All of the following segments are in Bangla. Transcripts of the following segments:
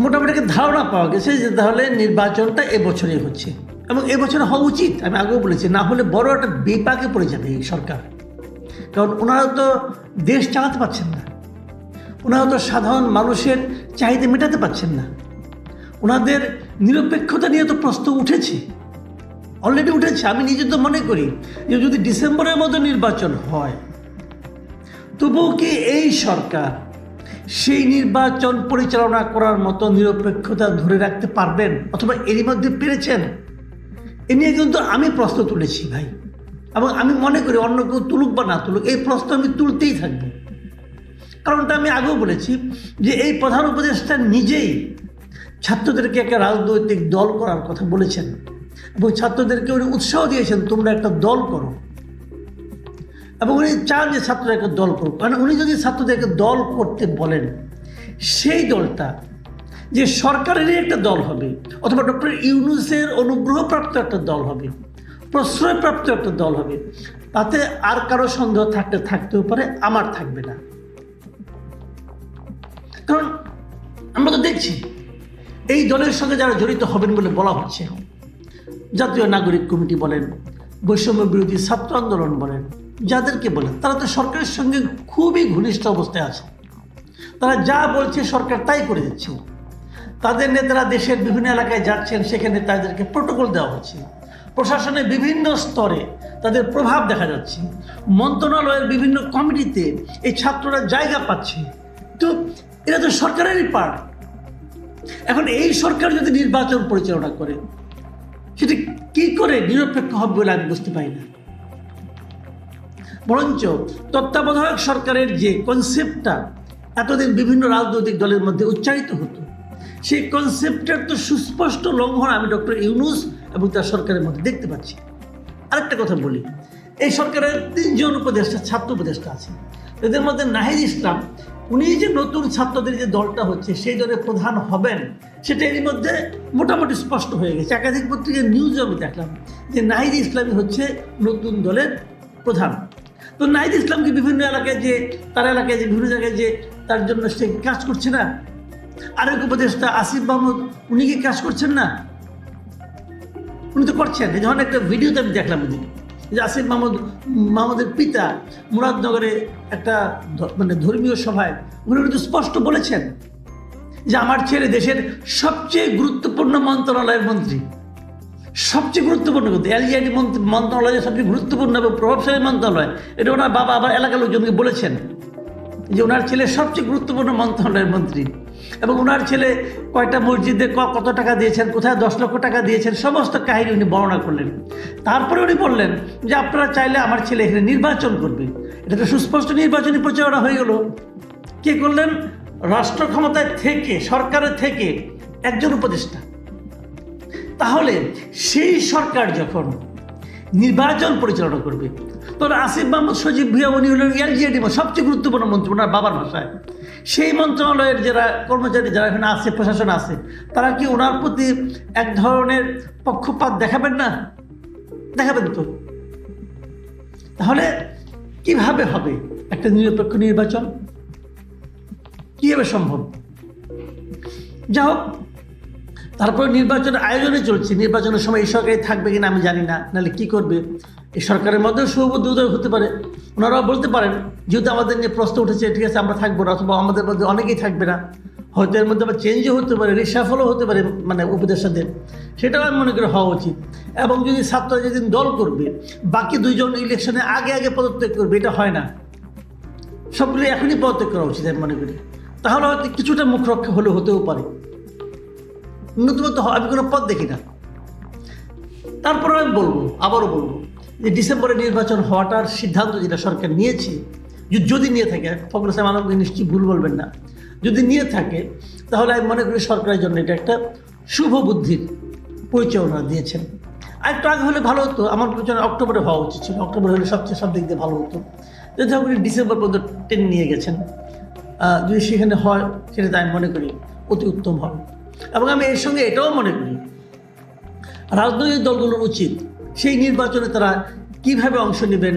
মোটামুটি একটা ধারণা পাওয়া গেছে যে তাহলে নির্বাচনটা এবছরই হচ্ছে এবং এবছর হওয়া উচিত। আমি আগেও বলেছি, না হলে বড় একটা বিপাকে পড়ে যাবে এই সরকার। কারণ ওনারা তো দেশ চালাতে পারছেন না, ওনারা তো সাধারণ মানুষের চাহিদা মেটাতে পারছেন না। ওনাদের নিরপেক্ষতা নিয়ে তো প্রশ্ন উঠেছে, অলরেডি উঠেছে। আমি নিজে তো মনে করি যে যদি ডিসেম্বরের মধ্যে নির্বাচন হয়, তবুও কি এই সরকার সেই নির্বাচন পরিচালনা করার মতো নিরপেক্ষতা ধরে রাখতে পারবেন, অথবা এরই মধ্যে পেরেছেন? এ নিয়ে কিন্তু আমি প্রশ্ন তুলেছি ভাই, এবং আমি মনে করি অন্য কেউ তুলুক বা না তুলুক, এই প্রশ্ন আমি তুলতেই থাকবো। কারণটা আমি আগেও বলেছি যে এই প্রধান উপদেষ্টা নিজেই ছাত্রদেরকে একটা রাজনৈতিক দল করার কথা বলেছেন এবং ছাত্রদেরকে উনি উৎসাহ দিয়েছেন, তোমরা একটা দল করো। এবং উনি চান যে ছাত্ররা একটা দল করুক। কারণ উনি যদি ছাত্রদেরকে দল করতে বলেন, সেই দলটা যে সরকারেরই একটা দল হবে, অথবা ডক্টর ইউনূসের অনুগ্রহপ্রাপ্ত একটা দল হবে, প্রশ্রয়প্রাপ্ত একটা দল হবে, তাতে আর কারো সন্দেহ থাকতেও পারে, আমার থাকবে না। কারণ আমরা তো দেখছি এই দলের সঙ্গে যারা জড়িত হবেন বলে বলা হচ্ছে, জাতীয় নাগরিক কমিটি বলেন, বৈষম্য বিরোধী ছাত্র আন্দোলন বলেন, যাদেরকে বলেন, তারা তো সরকারের সঙ্গে খুবই ঘনিষ্ঠ অবস্থায় আছে। তারা যা বলছে সরকার তাই করে দিচ্ছে। তাদের নেতারা দেশের বিভিন্ন এলাকায় যাচ্ছেন, সেখানে তাদেরকে প্রোটোকল দেওয়া হচ্ছে। প্রশাসনের বিভিন্ন স্তরে তাদের প্রভাব দেখা যাচ্ছে। মন্ত্রণালয়ের বিভিন্ন কমিটিতে এই ছাত্ররা জায়গা পাচ্ছে। তো এটা তো সরকারেরই পার্ট। এখন এই সরকার যদি নির্বাচন পরিচালনা করে, সেটি কি করে নিরপেক্ষ হবে বলে আমি বুঝতে পারি না। বরঞ্চ তত্ত্বাবধায়ক সরকারের যে কনসেপ্টটা এতদিন বিভিন্ন রাজনৈতিক দলের মধ্যে উচ্চারিত হতো, সেই কনসেপ্টের তো সুস্পষ্ট লঙ্ঘন আমি ডক্টর ইউনূস এবং তার সরকারের মধ্যে দেখতে পাচ্ছি। আরেকটা কথা বলি, এই সরকারের 3 জন উপদেষ্টা, ছাত্র উপদেষ্টা আছে। এদের মধ্যে নাহিদ ইসলাম, উনি যে নতুন ছাত্রদের যে দলটা হচ্ছে সেই দলের প্রধান হবেন, সেটা এরই মধ্যে মোটামুটি স্পষ্ট হয়ে গেছে। একাধিক পত্রিকার নিউজে আমি দেখলাম যে নাহিদ ইসলামই হচ্ছে নতুন দলের প্রধান। তো নাহিদ ইসলামকে বিভিন্ন এলাকায় যে তার এলাকায় যে বিভিন্ন জায়গায় যে তার জন্য সে কাজ করছে না। আরেক উপদেষ্টা আসিফ মাহমুদ, উনি কি কাজ করছেন না? উনি তো করছেন। এই ধরনের একটা ভিডিওতে আমি দেখলাম যে আসিফ মাহমুদের পিতা মুরাদনগরে একটা ধর্মীয় সভায় উনি কিন্তু স্পষ্ট বলেছেন যে আমার ছেলে দেশের সবচেয়ে গুরুত্বপূর্ণ মন্ত্রণালয়ের মন্ত্রী। সবচেয়ে গুরুত্বপূর্ণ কিন্তু এলজিআইডি মন্ত্রণালয় সবচেয়ে গুরুত্বপূর্ণ এবং প্রভাবশালী মন্ত্রণালয়। এটা ওনার বাবা আবার এলাকার লোকজনকে বলেছেন যে ওনার ছেলে সবচেয়ে গুরুত্বপূর্ণ মন্ত্রণালয়ের মন্ত্রী, এবং ওনার ছেলে কয়টা মসজিদে কত টাকা দিয়েছেন, কোথায় 10 লক্ষ টাকা দিয়েছেন, সমস্ত কাহিনী উনি বর্ণনা করলেন। তারপরে উনি বললেন যে আপনারা চাইলে আমার ছেলে এখানে নির্বাচন করবে। এটা তো সুস্পষ্ট নির্বাচনী প্রচারণা হয়ে গেল। কে করলেন? রাষ্ট্র ক্ষমতায় থেকে, সরকারের থেকে একজন উপদেষ্টা। তাহলে সেই সরকার যখন নির্বাচন পরিচালনা করবে, তখন আসিফ মাহমুদ সজীব ভুঁইয়া উনি হলেন এলজিআইডি সবচেয়ে গুরুত্বপূর্ণ মন্ত্রী ওনার বাবার ভাষায়। সেই মন্ত্রণালয়ের যারা কর্মচারী, যারা এখানে আছে, প্রশাসন আছে, তারা কি ওনার প্রতি এক ধরনের পক্ষপাত দেখাবেন না? দেখাবেন তো। তাহলে কিভাবে হবে একটা নিরপেক্ষ নির্বাচন? কিভাবে সম্ভব? যা হোক, তারপরে নির্বাচনের আয়োজনে চলছে। নির্বাচনের সময় এই সরকারি থাকবে কিনা আমি জানি না, নাহলে কি করবে। এই সরকারের মধ্যেও শুভবুদ্ধি উদয় হতে পারে। ওনারাও বলতে পারেন, যেহেতু আমাদের নিয়ে প্রশ্ন উঠেছে, ঠিক আছে আমরা থাকবো না, অথবা আমাদের মধ্যে অনেকেই থাকবে না, হয়তো এর মধ্যে আবার চেঞ্জও হতে পারে, রিসাফলও হতে পারে উপদেষ্টাদের। সেটাও আমি মনে করি হওয়া উচিত। এবং যদি ছাত্ররা যেদিন দল করবে, বাকি 2 জন ইলেকশনে আগে পদত্যাগ করবে, এটা হয় না। সবগুলো এখনই পদত্যাগ করা উচিত আমি মনে করি। তাহলে হয়তো কিছুটা মুখ রক্ষা হতেও পারে। নতুনত্ব আমি কোনো পথ দেখি না। তারপরে আমি আবারও বলবো যে ডিসেম্বরে নির্বাচন হওয়াটার সিদ্ধান্ত যেটা সরকার নিয়েছে, যদি নিয়ে থাকে, ফখরুল ইসলাম আলমগীর নিশ্চয়ই ভুল বলবেন না, যদি নিয়ে থাকে, তাহলে আমি মনে করি সরকারের জন্য এটা একটা শুভ বুদ্ধির পরিচয় ওনারা দিয়েছেন। আর একটু আগে হলে ভালো হতো। আমার পরিচয় অক্টোবরে হওয়া উচিত ছিল। অক্টোবর হলে সব দিক দিয়ে ভালো হতো। যদি আপনি ডিসেম্বর পর্যন্ত টেনে নিয়ে গেছেন, যদি সেখানে হয়, সেটা আমি মনে করি অতি উত্তম হবে। এবং আমি এর সঙ্গে এটাও মনে করি রাজনৈতিক দলগুলোর উচিত সেই নির্বাচনে তারা কিভাবে অংশ নেবেন,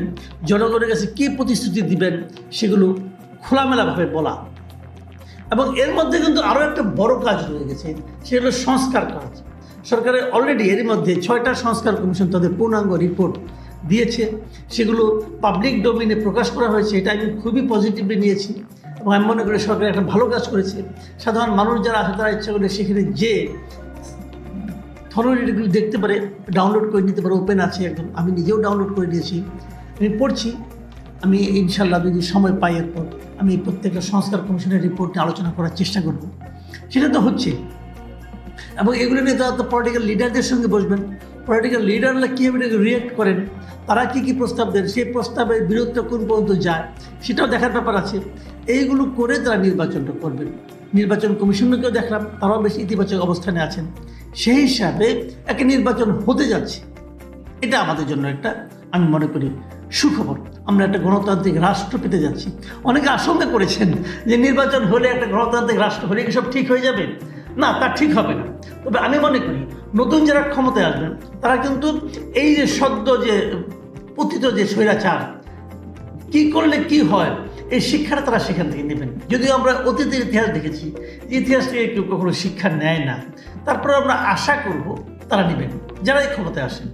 জনগণের কাছে কী প্রতিশ্রুতি দিবেন, সেগুলো খোলামেলাভাবে বলা। এবং এর মধ্যে কিন্তু আরও একটা বড় কাজ রয়ে গেছে, সেটা হলো সংস্কার কাজ। সরকারের অলরেডি এর মধ্যে 6টা সংস্কার কমিশন তাদের পূর্ণাঙ্গ রিপোর্ট দিয়েছে, সেগুলো পাবলিক ডোমেইনে প্রকাশ করা হয়েছে। এটা আমি খুবই পজিটিভলি নিয়েছি এবং আমি মনে করি সরকার একটা ভালো কাজ করেছে। সাধারণ মানুষ যারা আছে তারা ইচ্ছা করে সেখানে যে থরোরিটিগুলো দেখতে পারে, ডাউনলোড করে নিতে পারে, ওপেন আছে একদম। আমি নিজেও ডাউনলোড করে নিয়েছি, আমি পড়ছি। আমি ইনশাল্লাহ যদি সময় পাই এরপর আমি প্রত্যেকটা সংস্কার কমিশনের রিপোর্ট নিয়ে আলোচনা করার চেষ্টা করব। সেটা তো হচ্ছে, এবং এগুলো নিয়ে তারা তো পলিটিক্যাল লিডারদের সঙ্গে বসবেন। পলিটিক্যাল লিডাররা কীভাবে রিয়েক্ট করেন, তারা কী প্রস্তাব দেন, সেই প্রস্তাবের বিরুদ্ধে কোন পর্যন্ত যায় সেটাও দেখার ব্যাপার আছে। এইগুলো করে তারা নির্বাচনটা করবেন। নির্বাচন কমিশনকেও দেখলাম তারাও বেশ ইতিবাচক অবস্থানে আছেন। সেই হিসাবে একটা নির্বাচন হতে যাচ্ছে, এটা আমাদের জন্য একটা, আমি মনে করি, সুখবর। আমরা একটা গণতান্ত্রিক রাষ্ট্র পেতে যাচ্ছি। অনেকে আশঙ্কা করেছেন যে নির্বাচন হলে, একটা গণতান্ত্রিক রাষ্ট্র হলে কি সব ঠিক হয়ে যাবে? না, তা ঠিক হবে না। তবে আমি মনে করি নতুন যারা ক্ষমতায় আসবেন তারা কিন্তু এই যে সদ্য যে পতিত যে স্বৈরাচার কী করলে কি হয়, এই শিক্ষাটা তারা সেখান থেকে নেবেন। যদিও আমরা অতীতের ইতিহাস দেখেছি, ইতিহাস থেকে কেউ কখনো শিক্ষা নেয় না, তারপরে আমরা আশা করব তারা নেবেন যারা এই ক্ষমতায় আসেন।